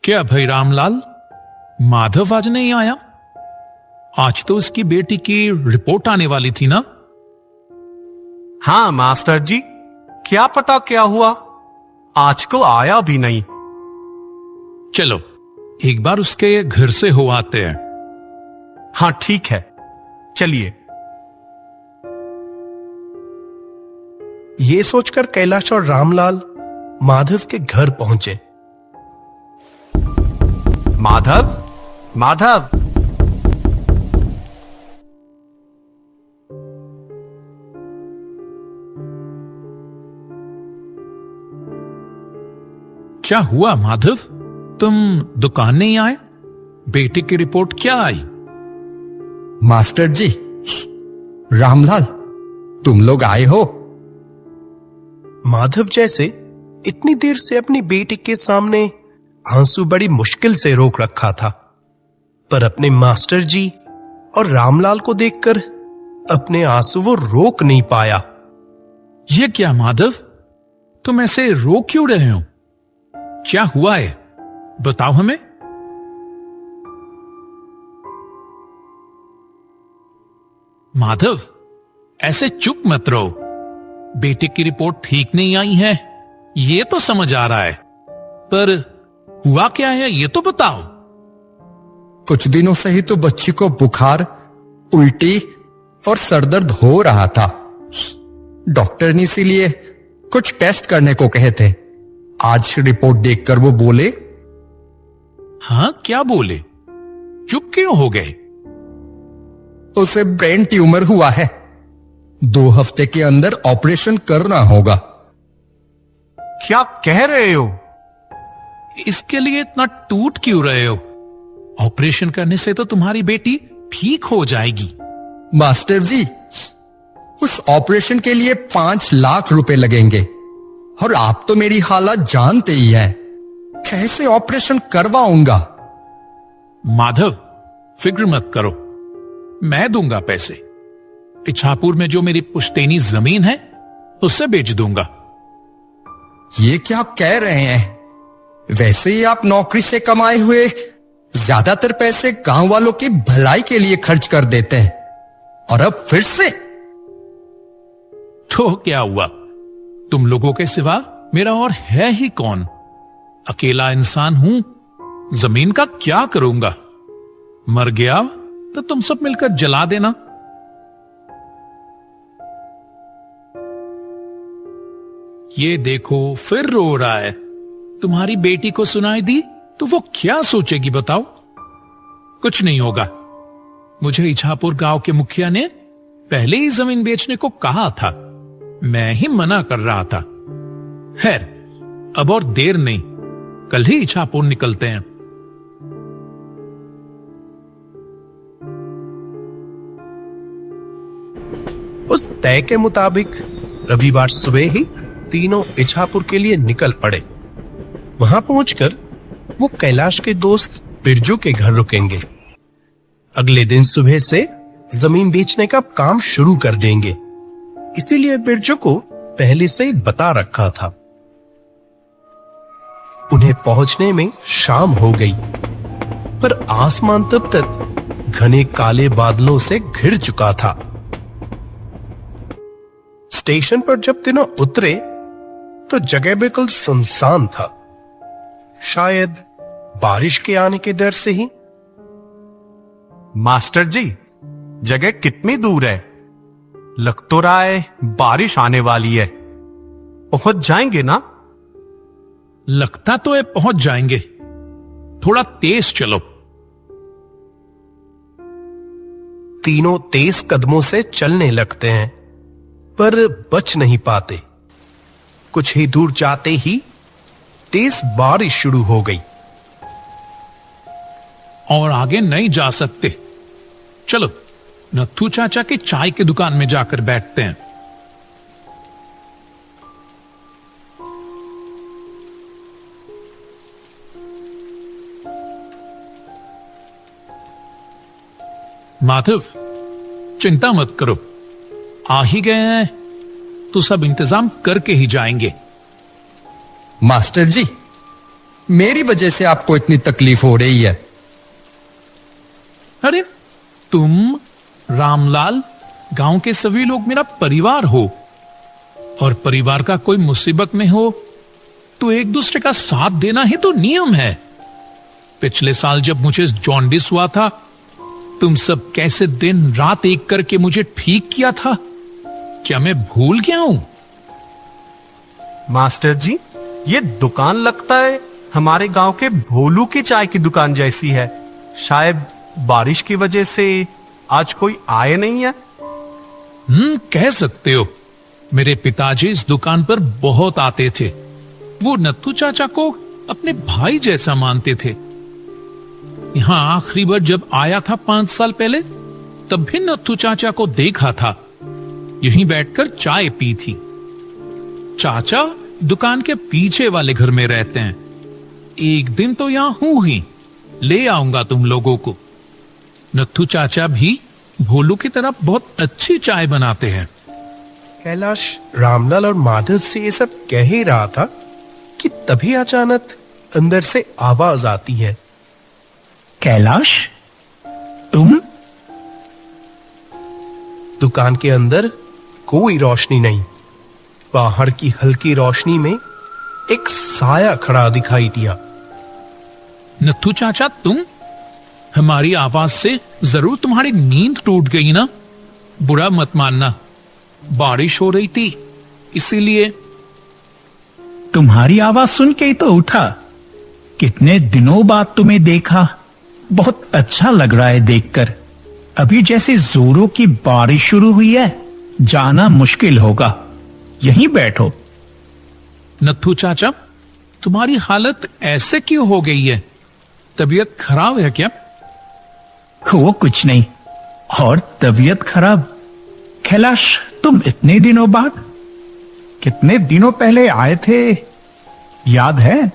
क्या भाई रामलाल, माधव आज नहीं आया? आज तो उसकी बेटी की रिपोर्ट आने वाली थी ना? हाँ मास्टर जी, क्या पता क्या हुआ, आजकल आया भी नहीं। चलो एक बार उसके घर से हो आते हैं। हाँ ठीक है, चलिए। ये सोचकर कैलाश और रामलाल माधव के घर पहुंचे। माधव, माधव, क्या हुआ माधव, तुम दुकान नहीं आए? बेटी की रिपोर्ट क्या आई? मास्टर जी, रामलाल, तुम लोग आए हो? माधव जैसे इतनी देर से अपनी बेटी के सामने आंसू बड़ी मुश्किल से रोक रखा था, पर अपने मास्टर जी और रामलाल को देखकर अपने आंसू वो रोक नहीं पाया। ये क्या माधव, तुम ऐसे रो क्यों रहे हो? क्या हुआ है, बताओ हमें। माधव, ऐसे चुप मत रहो। बेटे की रिपोर्ट ठीक नहीं आई है, ये तो समझ आ रहा है, पर हुआ क्या है ये तो बताओ। कुछ दिनों से ही तो बच्ची को बुखार, उल्टी और सरदर्द हो रहा था। डॉक्टर ने इसीलिए कुछ टेस्ट करने को कहे थे। आज रिपोर्ट देखकर वो बोले। हाँ, क्या बोले? चुप क्यों हो गए? उसे ब्रेन ट्यूमर हुआ है, 2 हफ्ते के अंदर ऑपरेशन करना होगा। क्या कह रहे हो? इसके लिए इतना टूट क्यों रहे हो? ऑपरेशन करने से तो तुम्हारी बेटी ठीक हो जाएगी। मास्टर जी, उस ऑपरेशन के लिए 5 लाख रुपए लगेंगे, और आप तो मेरी हालत जानते ही हैं। कैसे ऑपरेशन करवाऊंगा? माधव, फिक्र मत करो, मैं दूंगा पैसे। इच्छापुर में जो मेरी पुश्तैनी जमीन है उससे बेच दूंगा। ये क्या कह रहे हैं? वैसे ही आप नौकरी से कमाए हुए ज्यादातर पैसे गांव वालों की भलाई के लिए खर्च कर देते हैं, और अब फिर से? तो क्या हुआ, तुम लोगों के सिवा मेरा और है ही कौन? अकेला इंसान हूं, जमीन का क्या करूंगा? मर गया तो तुम सब मिलकर जला देना। ये देखो फिर रो रहा है। तुम्हारी बेटी को सुनाई दी तो वो क्या सोचेगी बताओ? कुछ नहीं होगा। मुझे इच्छापुर गांव के मुखिया ने पहले ही जमीन बेचने को कहा था, मैं ही मना कर रहा था। खैर, अब और देर नहीं, कल ही इच्छापुर निकलते हैं। उस तय के मुताबिक रविवार सुबह ही तीनों इच्छापुर के लिए निकल पड़े। वहां पहुंचकर वो कैलाश के दोस्त बिरजू के घर रुकेंगे। अगले दिन सुबह से जमीन बेचने का काम शुरू कर देंगे, इसीलिए बिरजू को पहले से ही बता रखा था। उन्हें पहुंचने में शाम हो गई, पर आसमान तब तक घने काले बादलों से घिर चुका था। स्टेशन पर जब तीनों उतरे तो जगह बिल्कुल सुनसान था, शायद बारिश के आने के डर से ही। मास्टर जी, जगह कितनी दूर है? लग तो रहा है बारिश आने वाली है। पहुंच जाएंगे ना? लगता तो है पहुंच जाएंगे, थोड़ा तेज चलो। तीनों तेज कदमों से चलने लगते हैं, पर बच नहीं पाते। कुछ ही दूर जाते ही तेज बारिश शुरू हो गई। और आगे नहीं जा सकते। चलो नथु चाचा की चाय की दुकान में जाकर बैठते हैं। माधव, चिंता मत करो, आ ही गए हैं तो सब इंतजाम करके ही जाएंगे। मास्टर जी, मेरी वजह से आपको इतनी तकलीफ हो रही है। अरे तुम, रामलाल, गांव के सभी लोग मेरा परिवार हो, और परिवार का कोई मुसीबत में हो तो एक दूसरे का साथ देना ही तो नियम है। पिछले साल जब मुझे जॉन्डिस हुआ था, तुम सब कैसे दिन रात एक करके मुझे ठीक किया था। क्या मैं भूल गया हूं? मास्टर जी, ये दुकान लगता है हमारे गांव के भोलू की चाय की दुकान जैसी है। शायद बारिश की वजह से आज कोई आए नहीं है। कह सकते हो। मेरे पिताजी इस दुकान पर बहुत आते थे। वो नत्थू चाचा को अपने भाई जैसा मानते थे। यहां आखिरी बार जब आया था 5 साल पहले, तब भी नत्थू चाचा को देखा था। यहीं बैठकर चाय पी थी। चाचा दुकान के पीछे वाले घर में रहते हैं। एक दिन तो यहां हूं ही, ले आऊंगा तुम लोगों को। नत्थू चाचा भी भोलू की तरह बहुत अच्छी चाय बनाते हैं। कैलाश रामलाल और माधव से ये सब कह ही रहा था कि तभी अचानक अंदर से आवाज आती है, कैलाश, तुम? दुकान के अंदर कोई रोशनी नहीं। बाहर की हल्की रोशनी में एक साया खड़ा दिखाई दिया। नत्थू चाचा, तुम? हमारी आवाज से जरूर तुम्हारी नींद टूट गई ना? बुरा मत मानना, बारिश हो रही थी इसीलिए। तुम्हारी आवाज सुन के ही तो उठा। कितने दिनों बाद तुम्हें देखा, बहुत अच्छा लग रहा है देखकर। अभी जैसे जोरों की बारिश शुरू हुई है, जाना मुश्किल होगा। यहीं बैठो। नत्थू चाचा, तुम्हारी हालत ऐसे क्यों हो गई है? तबीयत खराब है क्या? वो कुछ नहीं। और तबीयत खराब? कैलाश, तुम इतने दिनों बाद? कितने दिनों पहले आए थे, याद है?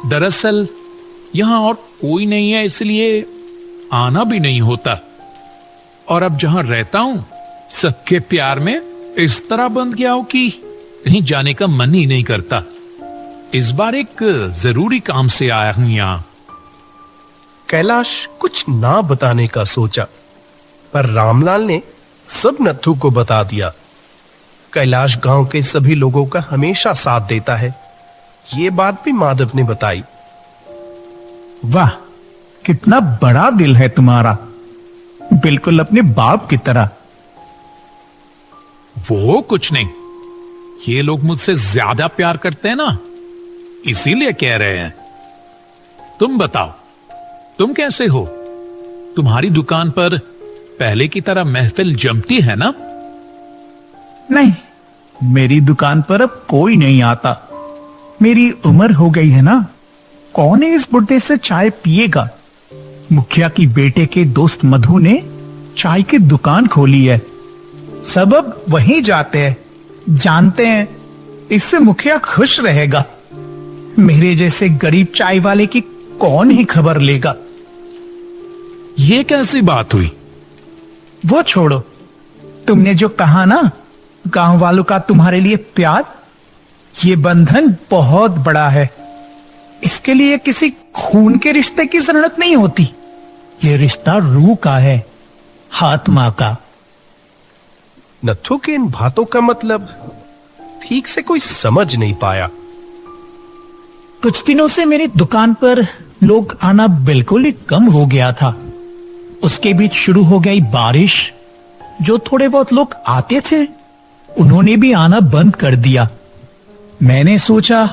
दरअसल यहां और कोई नहीं है, इसलिए आना भी नहीं होता। और अब जहां रहता हूं, सबके प्यार में इस तरह बंध गया हो कि कहीं जाने का मन ही नहीं करता। इस बार एक जरूरी काम से आया हूं यहां। कैलाश कुछ ना बताने का सोचा, पर रामलाल ने सब नत्थू को बता दिया। कैलाश गांव के सभी लोगों का हमेशा साथ देता है। ये बात भी माधव ने बताई। वाह, कितना बड़ा दिल है तुम्हारा, बिल्कुल अपने बाप की तरह। वो कुछ नहीं, ये लोग मुझसे ज्यादा प्यार करते हैं ना, इसीलिए कह रहे हैं। तुम बताओ, तुम कैसे हो? तुम्हारी दुकान पर पहले की तरह महफिल जमती है ना? नहीं, मेरी दुकान पर अब कोई नहीं आता। मेरी उम्र हो गई है ना, कौन है इस बुड्ढे से चाय पिएगा? मुखिया की बेटे के दोस्त मधु ने चाय की दुकान खोली है। सब अब वहीं जाते हैं, जानते हैं इससे मुखिया खुश रहेगा। मेरे जैसे गरीब चाय वाले की कौन ही खबर लेगा? ये कैसी बात हुई? वो छोड़ो, तुमने जो कहा ना, गांव वालों का तुम्हारे लिए प्यार, ये बंधन बहुत बड़ा है। इसके लिए किसी खून के रिश्ते की जरूरत नहीं होती। ये रिश्ता रूह का है, आत्मा का। नत्थू के इन बातों का मतलब ठीक से कोई समझ नहीं पाया। कुछ दिनों से मेरी दुकान पर लोग आना बिल्कुल ही कम हो गया था। उसके बीच शुरू हो गई बारिश। जो थोड़े बहुत लोग आते थे, उन्होंने भी आना बंद कर दिया। मैंने सोचा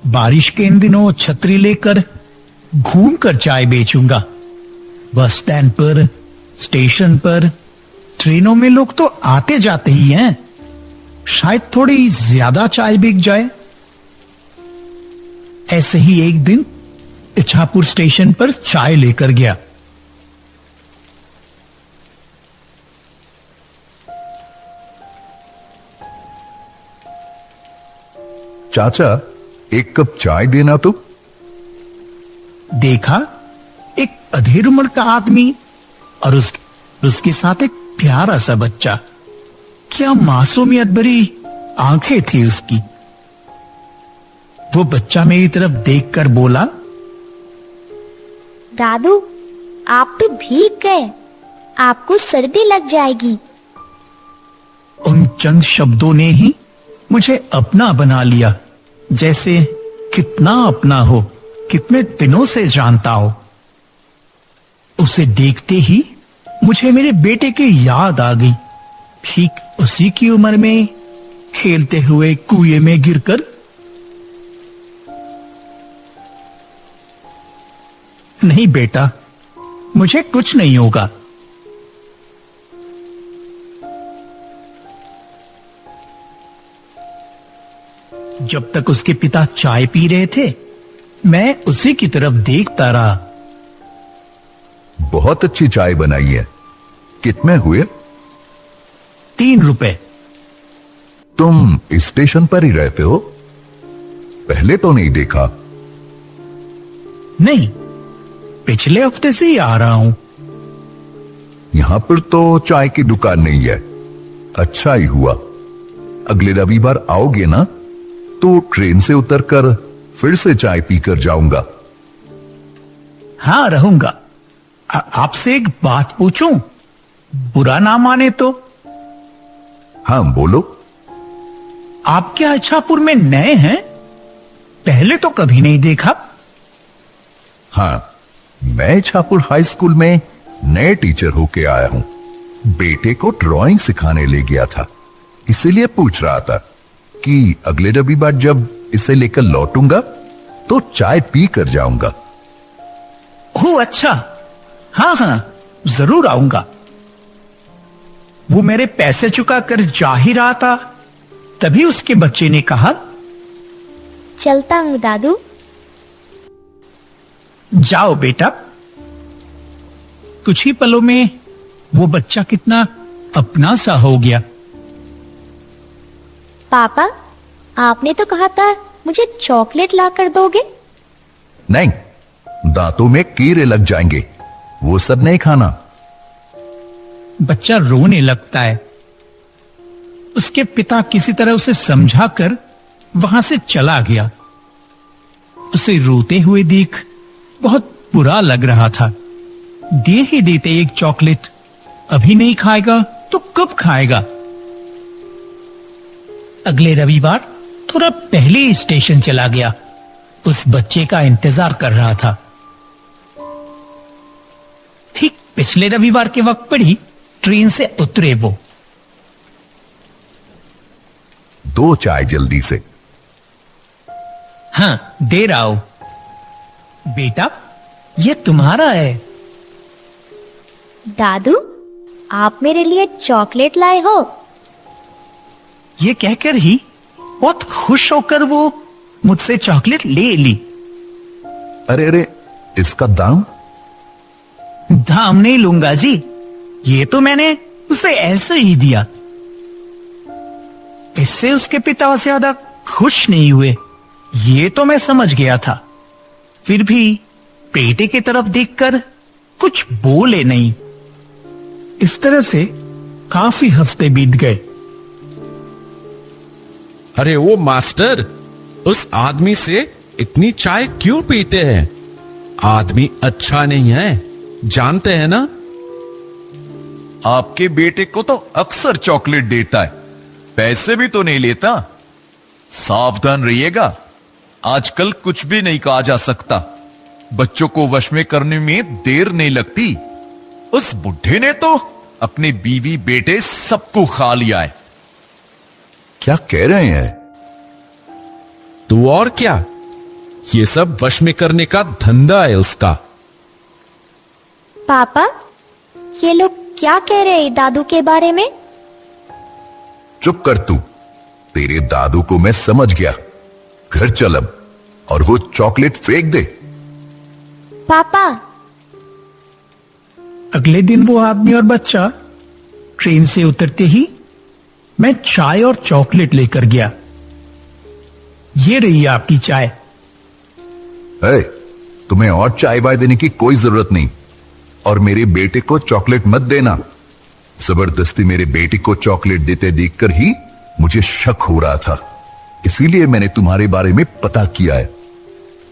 बारिश के इन दिनों छतरी लेकर घूमकर चाय बेचूंगा। बस स्टैंड पर, स्टेशन पर, ट्रेनों में लोग तो आते जाते ही हैं। शायद थोड़ी ज्यादा चाय बिक जाए। ऐसे ही एक दिन इच्छापुर स्टेशन पर चाय लेकर गया। चाचा, एक कप चाय देना तो। देखा, एक अधेड़ उम्र का आदमी और उसके साथ एक प्यारा सा बच्चा। क्या मासूमियत भरी आंखें थी उसकी। वो बच्चा मेरी तरफ देखकर बोला, दादू आप तो भीग गए, आपको सर्दी लग जाएगी। उन चंद शब्दों ने ही मुझे अपना बना लिया, जैसे कितना अपना हो, कितने दिनों से जानता हो। उसे देखते ही मुझे मेरे बेटे की याद आ गई, ठीक उसी की उम्र में खेलते हुए कुएं में गिरकर। नहीं बेटा, मुझे कुछ नहीं होगा। जब तक उसके पिता चाय पी रहे थे, मैं उसी की तरफ देखता रहा। बहुत अच्छी चाय बनाई है। कितने हुए? 3 रुपए। तुम स्टेशन पर ही रहते हो? पहले तो नहीं देखा। नहीं, पिछले हफ्ते से ही आ रहा हूं। यहां पर तो चाय की दुकान नहीं है। अच्छा ही हुआ। अगले रविवार आओगे ना, तो ट्रेन से उतरकर फिर से चाय पीकर जाऊंगा। हाँ, रहूंगा। आपसे एक बात पूछूं? बुरा ना माने तो। हाँ बोलो। आप क्या इच्छापुर में नए हैं? पहले तो कभी नहीं देखा। हाँ, मैं इच्छापुर हाई स्कूल में नए टीचर होके आया हूं। बेटे को ड्राइंग सिखाने ले गया था, इसीलिए पूछ रहा था कि अगले रविवार जब इसे लेकर लौटूंगा तो चाय पी कर जाऊंगा। ओह अच्छा, हाँ हाँ, जरूर आऊंगा। वो मेरे पैसे चुका कर जा ही रहा था, तभी उसके बच्चे ने कहा, चलता हूँ दादू। जाओ बेटा। कुछ ही पलों में वो बच्चा कितना अपना सा हो गया। पापा, आपने तो कहा था मुझे चॉकलेट ला कर दोगे। नहीं, दांतों में कीड़े लग जाएंगे, वो सब नहीं खाना। बच्चा रोने लगता है। उसके पिता किसी तरह उसे समझाकर वहां से चला गया। उसे रोते हुए देख बहुत बुरा लग रहा था। दे ही देते एक चॉकलेट। अभी नहीं खाएगा तो कब खाएगा? अगले रविवार थोड़ा पहले ही स्टेशन चला गया। उस बच्चे का इंतजार कर रहा था। ठीक पिछले रविवार के वक्त पर ही ट्रेन से उतरे वो। 2 चाय जल्दी से। हाँ, दे रहा हूं। बेटा, ये तुम्हारा है। दादू, आप मेरे लिए चॉकलेट लाए हो? ये कहकर ही बहुत खुश होकर वो मुझसे चॉकलेट ले ली। अरे अरे, इसका दाम? दाम नहीं लूंगा जी, ये तो मैंने उसे ऐसे ही दिया। इससे उसके पिता ज्यादा खुश नहीं हुए, ये तो मैं समझ गया था। फिर भी बेटे की तरफ देखकर कुछ बोले नहीं। इस तरह से काफी हफ्ते बीत गए। अरे वो मास्टर, उस आदमी से इतनी चाय क्यों पीते हैं? आदमी अच्छा नहीं है, जानते हैं ना? आपके बेटे को तो अक्सर चॉकलेट देता है, पैसे भी तो नहीं लेता। सावधान रहिएगा, आजकल कुछ भी नहीं कहा जा सकता। बच्चों को वश में करने में देर नहीं लगती। उस बुढ़े ने तो अपने बीवी बेटे सबको खा लिया है। क्या कह रहे हैं? तू और क्या, ये सब वश में करने का धंधा है उसका। पापा, ये लोग क्या कह रहे हैं दादू के बारे में? चुप कर तू। तेरे दादू को मैं समझ गया। घर चल अब और वो चॉकलेट फेंक दे। पापा, अगले दिन वो आदमी और बच्चा ट्रेन से उतरते ही मैं चाय और चॉकलेट लेकर गया। ये रही आपकी चाय। ए, तुम्हें और चाय वाय देने की कोई जरूरत नहीं। और मेरे बेटे को चॉकलेट मत देना। जबरदस्ती मेरे बेटे को चॉकलेट देते देखकर ही मुझे शक हो रहा था। इसीलिए मैंने तुम्हारे बारे में पता किया है।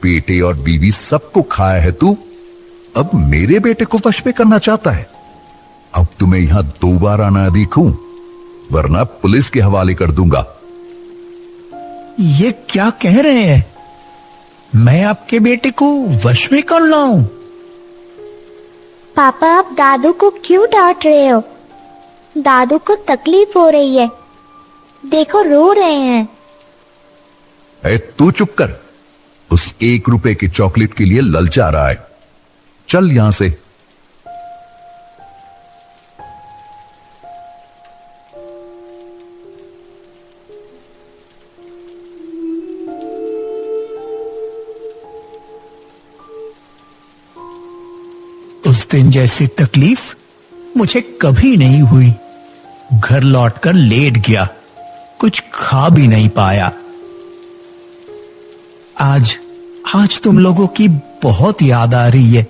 बेटे और बीवी सबको खाया है तू, अब मेरे बेटे को वश में करना चाहता है। अब तुम्हें यहां दोबारा ना देखूं, वरना पुलिस के हवाले कर दूंगा। ये क्या कह रहे हैं? मैं आपके बेटे को वश में कर लाऊं? पापा, आप दादू को क्यों डांट रहे हो? दादू को तकलीफ हो रही है, देखो रो रहे हैं। ए, तू चुप कर। उस 1 रुपए की चॉकलेट के लिए ललचा रहा है। चल यहां से। उस दिन जैसी तकलीफ मुझे कभी नहीं हुई। घर लौटकर लेट गया, कुछ खा भी नहीं पाया। आज तुम लोगों की बहुत याद आ रही है,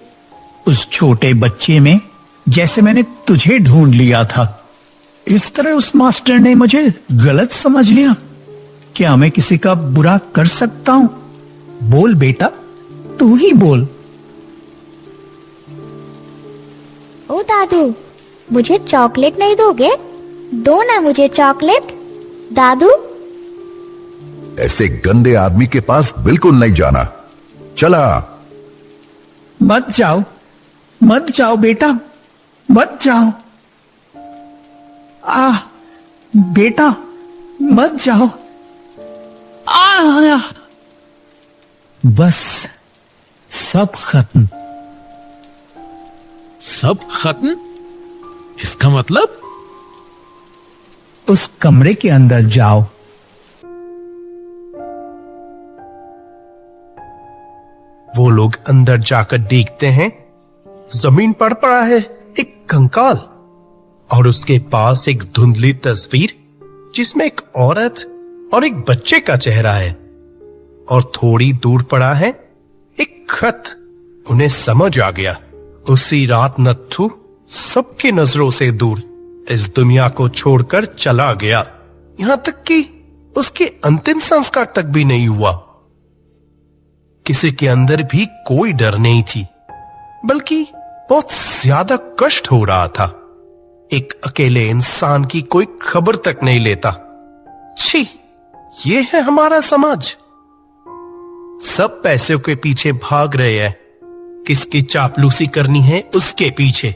उस छोटे बच्चे में, जैसे मैंने तुझे ढूंढ लिया था। इस तरह उस मास्टर ने मुझे गलत समझ लिया। क्या मैं किसी का बुरा कर सकता हूं? बोल बेटा, तू ही बोल। ओ दादू, मुझे चॉकलेट नहीं दोगे? दो ना मुझे चॉकलेट। दादू, ऐसे गंदे आदमी के पास बिल्कुल नहीं जाना। चला। मत जाओ बेटा, मत जाओ। बेटा, मत जाओ। बस सब खत्म। सब खत्म? इसका मतलब? उस कमरे के अंदर जाओ। वो लोग अंदर जाकर देखते हैं, जमीन पर पड़ा है एक कंकाल और उसके पास एक धुंधली तस्वीर जिसमें एक औरत और एक बच्चे का चेहरा है, और थोड़ी दूर पड़ा है एक खत। उन्हें समझ आ गया, उसी रात नत्थू सबकी नजरों से दूर इस दुनिया को छोड़कर चला गया। यहां तक कि उसके अंतिम संस्कार तक भी नहीं हुआ। किसी के अंदर भी कोई डर नहीं थी, बल्कि बहुत ज्यादा कष्ट हो रहा था। एक अकेले इंसान की कोई खबर तक नहीं लेता। छी, ये है हमारा समाज। सब पैसे के पीछे भाग रहे हैं, किसकी चापलूसी करनी है उसके पीछे।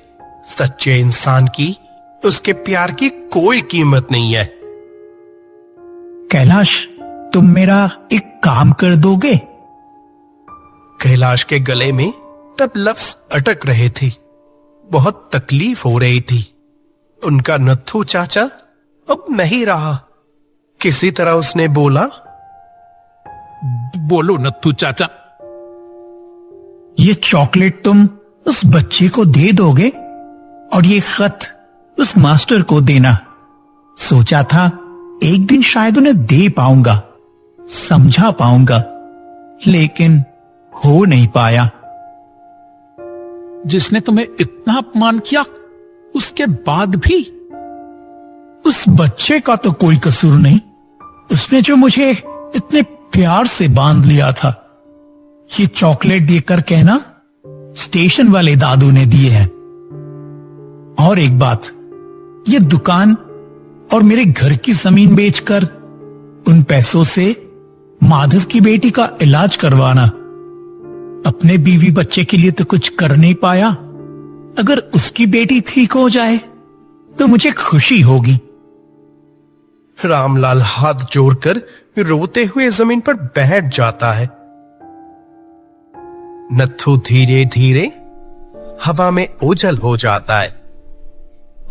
सच्चे इंसान की, उसके प्यार की कोई कीमत नहीं है। कैलाश, तुम मेरा एक काम कर दोगे? कैलाश के गले में तब लफ्ज अटक रहे थे, बहुत तकलीफ हो रही थी। उनका नत्थू चाचा अब नहीं रहा। किसी तरह उसने बोला, बोलो नत्थू चाचा। ये चॉकलेट तुम उस बच्चे को दे दोगे और ये खत उस मास्टर को देना। सोचा था एक दिन शायद उन्हें दे पाऊंगा, समझा पाऊंगा, लेकिन हो नहीं पाया। जिसने तुम्हें इतना अपमान किया, उसके बाद भी? उस बच्चे का तो कोई कसूर नहीं, उसने जो मुझे इतने प्यार से बांध लिया था। ये चॉकलेट देकर कहना स्टेशन वाले दादू ने दिए हैं। और एक बात, ये दुकान और मेरे घर की जमीन बेचकर उन पैसों से माधव की बेटी का इलाज करवाना। अपने बीवी बच्चे के लिए तो कुछ कर नहीं पाया, अगर उसकी बेटी ठीक हो जाए तो मुझे खुशी होगी। रामलाल हाथ जोड़कर रोते हुए जमीन पर बैठ जाता है। नत्थू धीरे धीरे हवा में ओझल हो जाता है।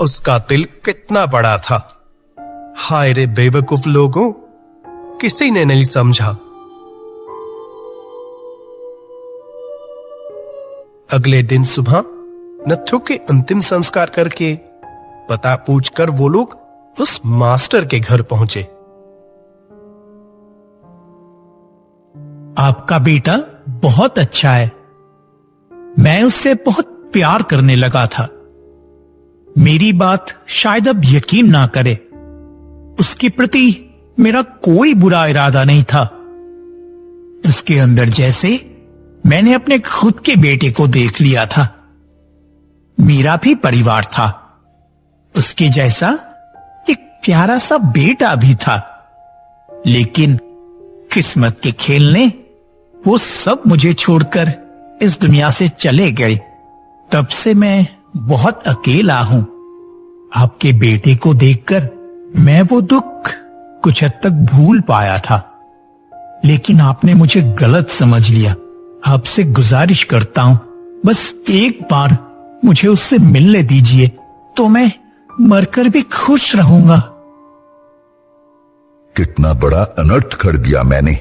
उसका दिल कितना बड़ा था। हाय रे बेवकूफ लोगों, किसी ने नहीं समझा। अगले दिन सुबह नत्थू के अंतिम संस्कार करके पता पूछकर वो लोग उस मास्टर के घर पहुंचे। आपका बेटा बहुत अच्छा है, मैं उससे बहुत प्यार करने लगा था। मेरी बात शायद अब यकीन ना करे, उसके प्रति मेरा कोई बुरा इरादा नहीं था। उसके अंदर जैसे मैंने अपने खुद के बेटे को देख लिया था। मेरा भी परिवार था, उसके जैसा एक प्यारा सा बेटा भी था। लेकिन किस्मत के खेल ने वो सब मुझे छोड़कर इस दुनिया से चले गए। तब से मैं बहुत अकेला हूं। आपके बेटे को देखकर मैं वो दुख कुछ हद तक भूल पाया था, लेकिन आपने मुझे गलत समझ लिया। आपसे गुजारिश करता हूं, बस एक बार मुझे उससे मिलने दीजिए, तो मैं मरकर भी खुश रहूंगा। कितना बड़ा अनर्थ कर दिया मैंने।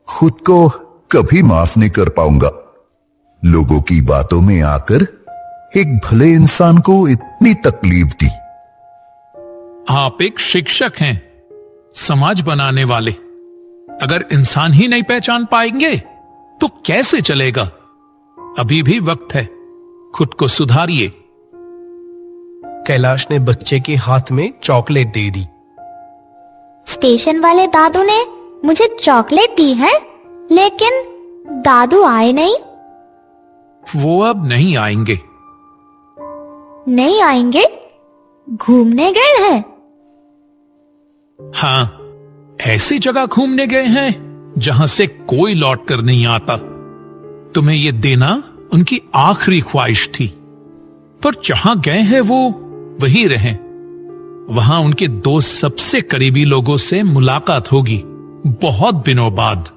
खुद को कभी माफ नहीं कर पाऊंगा। लोगों की बातों में आकर एक भले इंसान को इतनी तकलीफ दी। आप एक शिक्षक हैं, समाज बनाने वाले। अगर इंसान ही नहीं पहचान पाएंगे तो कैसे चलेगा? अभी भी वक्त है, खुद को सुधारिए। कैलाश ने बच्चे के हाथ में चॉकलेट दे दी। स्टेशन वाले दादू ने मुझे चॉकलेट दी है, लेकिन दादू आए नहीं। वो अब नहीं आएंगे। नहीं आएंगे? घूमने गए हैं? हाँ, ऐसी जगह घूमने गए हैं जहां से कोई लौट कर नहीं आता। तुम्हें ये देना उनकी आखिरी ख्वाहिश थी, पर जहां गए हैं वो वहीं रहें। वहां उनके दो सबसे करीबी लोगों से मुलाकात होगी, बहुत दिनों बाद।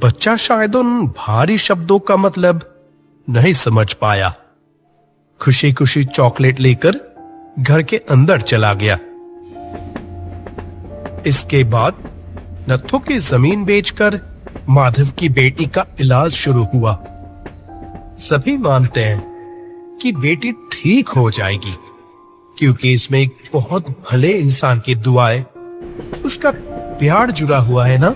बच्चा शायद उन भारी शब्दों का मतलब नहीं समझ पाया। खुशी खुशी चॉकलेट लेकर घर के अंदर चला गया। इसके बाद नत्थो की जमीन बेचकर माधव की बेटी का इलाज शुरू हुआ। सभी मानते हैं कि बेटी ठीक हो जाएगी, क्योंकि इसमें एक बहुत भले इंसान की दुआएं, उसका प्यार जुड़ा हुआ है ना।